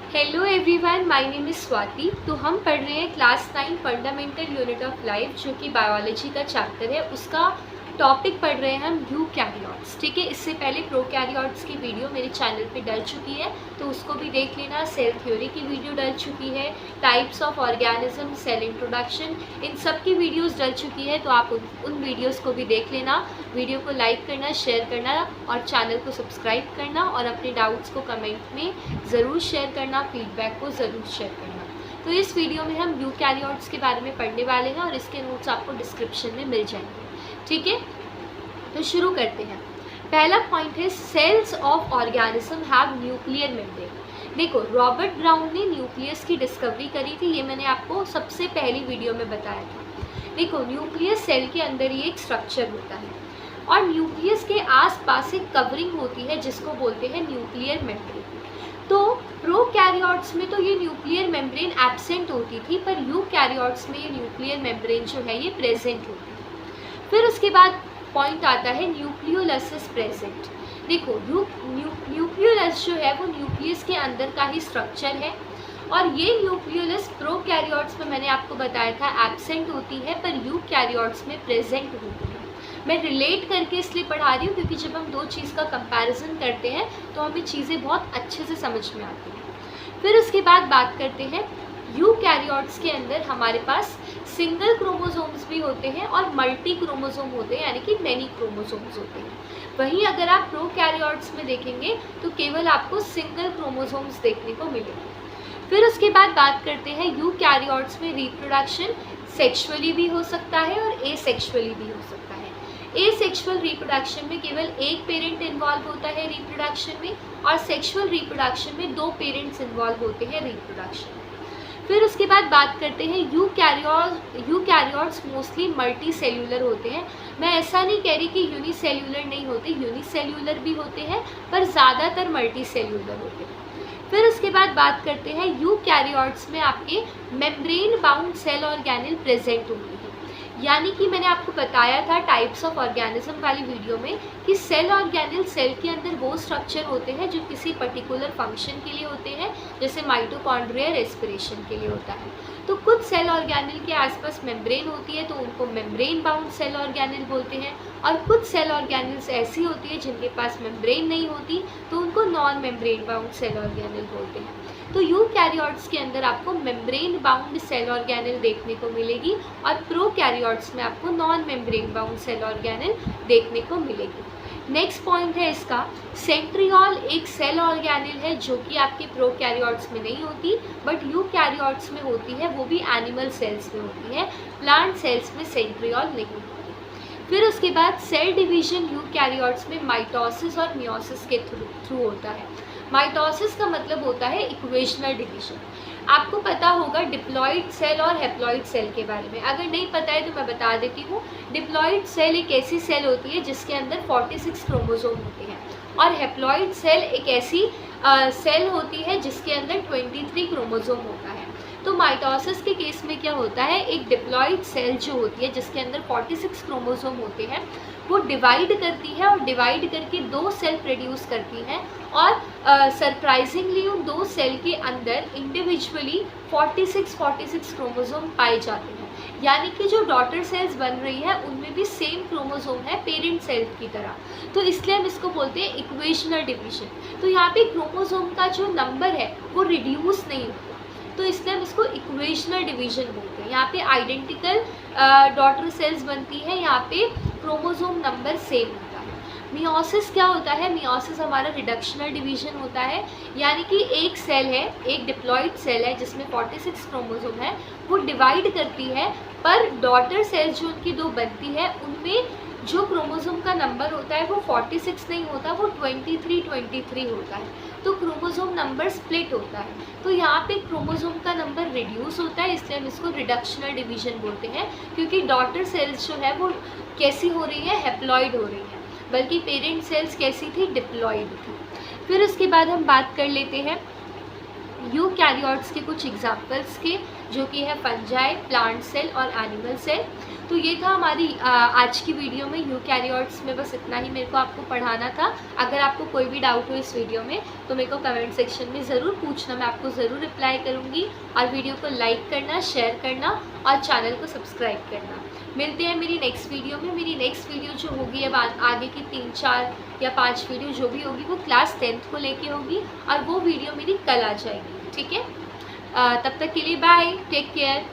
Hello everyone, my name is Swati. तो हम पढ़ रहे हैं class 9 fundamental unit of life, जो कि बायोलॉजी का चैप्टर है। उसका टॉपिक पढ़ रहे हैं हम यूकैरियोट्स। ठीक है, इससे पहले प्रोकैरियोट्स की वीडियो मेरे चैनल पे डल चुकी है, तो उसको भी देख लेना। सेल थ्योरी की वीडियो डल चुकी है, types of organism, cell introduction, इन सब की वीडियोस डल चुकी है, तो आप उन वीडियोस को भी देख लेना। वीडियो को लाइक करना, शेयर करना और चैनल को सब्सक्राइब करना, और अपने डाउट्स को कमेंट में ज़रूर शेयर करना, फीडबैक को ज़रूर शेयर करना। तो इस वीडियो में हम यूकैरियोट्स के बारे में पढ़ने वाले हैं और इसके नोट्स आपको डिस्क्रिप्शन में मिल जाएंगे। ठीक है, तो शुरू करते हैं। पहला पॉइंट है cells of organism have nuclear membrane. देखो, रॉबर्ट ब्राउन ने न्यूक्लियस की डिस्कवरी करी थी, ये मैंने आपको सबसे पहली वीडियो में बताया था। देखो, न्यूक्लियस सेल के अंदर ही एक स्ट्रक्चर होता है और न्यूक्लियस के आसपास एक कवरिंग होती है जिसको बोलते हैं न्यूक्लियर मेम्ब्रेन। तो प्रोकैरियोट्स में तो ये न्यूक्लियर मेम्ब्रेन एब्सेंट होती थी, पर यूकैरियोट्स में ये न्यूक्लियर मेम्ब्रेन जो है ये प्रेजेंट होती है। फिर उसके बाद पॉइंट आता है न्यूक्लियोलस इज प्रेजेंट। देखो, न्यूक्लियोलस जो है वो न्यूक्लियस के अंदर का ही स्ट्रक्चर है, और ये न्यूक्लियोलस प्रोकैरियोट्स में मैंने आपको बताया था एब्सेंट होती है, पर यूकैरियोट्स में प्रेजेंट होती है। मैं रिलेट करके इसलिए पढ़ा रही हूँ क्योंकि जब हम दो चीज़ का कंपैरिजन करते हैं तो हमें चीज़ें बहुत अच्छे से समझ में आती हैं। फिर उसके बाद बात करते हैं यूकैरियोट्स के अंदर हमारे पास सिंगल क्रोमोसोम्स भी होते हैं और मल्टी क्रोमोसोम होते हैं, यानी कि मैनी क्रोमोसोम्स होते हैं। वहीं अगर आप प्रोकैरियोट्स में देखेंगे तो केवल आपको सिंगल क्रोमोसोम्स देखने को मिलेंगे। फिर उसके बाद बात करते हैं यूकैरियोट्स में रिप्रोडक्शन सेक्सुअली भी हो सकता है और एसेक्सुअली भी हो सकता है। एसेक्सुअल रिप्रोडक्शन में केवल एक पेरेंट इन्वॉल्व होता है रिप्रोडक्शन में, और सेक्सुअल रिप्रोडक्शन में दो पेरेंट्स इन्वॉल्व होते हैं रिप्रोडक्शन में। फिर उसके बाद बात करते हैं यूकैरियोट्स मोस्टली मल्टी सेल्यूलर होते हैं। मैं ऐसा नहीं कह रही कि यूनिसेल्यूलर नहीं होते, यूनिसेल्यूलर भी होते हैं, पर ज़्यादातर मल्टी सेल्यूलर होते हैं। फिर उसके बाद बात करते हैं यूकैरियोट्स में आपके membrane bound cell organelle present होंगे। यानी कि मैंने आपको बताया था टाइप्स ऑफ ऑर्गेनिज्म वाली वीडियो में कि सेल ऑर्गेनेल सेल के अंदर वो स्ट्रक्चर होते हैं जो किसी पर्टिकुलर फंक्शन के लिए होते हैं, जैसे माइटोकॉन्ड्रिया रेस्पिरेशन के लिए होता है। तो कुछ सेल ऑर्गेनेल के आसपास मेम्ब्रेन होती है तो उनको मेम्ब्रेन बाउंड सेल ऑर्गेनेल बोलते हैं, और कुछ सेल ऑर्गेनेल्स ऐसी होती है जिनके पास मेम्ब्रेन नहीं होती तो उनको non membrane bound cell organelle बोलते हैं। तो यूकैरियोट्स के अंदर आपको मेम्ब्रेन बाउंड सेल ऑर्गेनेल देखने को मिलेगी और प्रोकैरियोट्स में आपको non membrane bound cell organelle देखने को मिलेगी। नेक्स्ट पॉइंट है इसका, सेंट्रियोल एक सेल ऑर्गेनेल है जो कि आपके प्रोकैरियोट्स में नहीं होती बट यूकैरियोट्स में होती है, वो भी एनिमल सेल्स में होती है, प्लांट सेल्स में सेंट्रियोल नहीं होती। फिर उसके बाद सेल डिवीजन यूकैरियोट्स में माइटोसिस और मियोसिस के थ्रू होता है। माइटोसिस का मतलब होता है इक्वेशनल डिवीजन। आपको पता होगा डिप्लॉइड सेल और हैप्लॉइड सेल के बारे में, अगर नहीं पता है तो मैं बता देती हूँ। डिप्लॉइड सेल एक ऐसी सेल होती है जिसके अंदर 46 क्रोमोसोम होते हैं, और हैप्लॉइड सेल एक ऐसी सेल होती है जिसके अंदर 23 क्रोमोसोम होता है। तो माइटोसिस के केस में क्या होता है, एक डिप्लॉइड सेल जो होती है जिसके अंदर 46 क्रोमोसोम होते हैं वो डिवाइड करती है, और डिवाइड करके दो सेल प्रोड्यूस करती है, और सरप्राइजिंगली उन दो सेल के अंदर इंडिविजुअली 46 क्रोमोसोम पाए जाते हैं। यानी कि जो डॉटर सेल्स बन रही है उनमें भी सेम क्रोमोसोम है पेरेंट सेल की तरह, तो इसलिए हम इसको बोलते हैं इक्वेशनल डिवीजन। तो यहाँ पे क्रोमोसोम का जो नंबर है वो रिड्यूस नहीं होता, तो इसलिए हम इसको इक्वेशनल डिवीजन बोलते हैं। यहाँ पे आइडेंटिकल डॉटर सेल्स बनती है, यहाँ पे क्रोमोसोम नंबर सेम होता है। मियोसिस क्या होता है, मियोसिस हमारा रिडक्शनल डिवीजन होता है, यानी कि एक सेल है, एक डिप्लॉइड सेल है जिसमें 46 क्रोमोसोम है, वो डिवाइड करती है, पर डॉटर सेल्स जो उनकी दो बनती है उनमें जो क्रोमोसोम का नंबर होता है वो 46 नहीं होता, वो 23 होता है, तो क्रोमोसोम नंबर स्प्लिट होता है। तो यहाँ पे क्रोमोसोम का नंबर रिड्यूस होता है, इसलिए हम इसको रिडक्शनल डिवीजन बोलते हैं, क्योंकि डॉटर सेल्स जो है वो कैसी हो रही है, हैप्लॉइड हो रही है, बल्कि पेरेंट सेल्स कैसी थी, डिप्लॉइड थी। फिर उसके बाद हम बात कर लेते हैं यूकैरियोट्स के कुछ एग्जाम्पल्स के, जो कि है फंजाई, प्लांट सेल और एनिमल सेल। तो ये था हमारी आज की वीडियो में यूकैरियोट्स में। बस इतना ही मेरे को आपको पढ़ाना था। अगर आपको कोई भी डाउट हो इस वीडियो में तो मेरे को कमेंट सेक्शन में ज़रूर पूछना, मैं आपको ज़रूर रिप्लाई करूँगी। और वीडियो को लाइक करना, शेयर करना और चैनल को सब्सक्राइब करना। मिलते हैं मेरी नेक्स्ट वीडियो में। मेरी नेक्स्ट वीडियो जो होगी अब आगे की 3, 4 या 5 वीडियो जो भी होगी वो क्लास 10th को लेके होगी और वो वीडियो मेरी कल आ जाएगी। ठीक है, तब तक के लिए बाय, टेक केयर।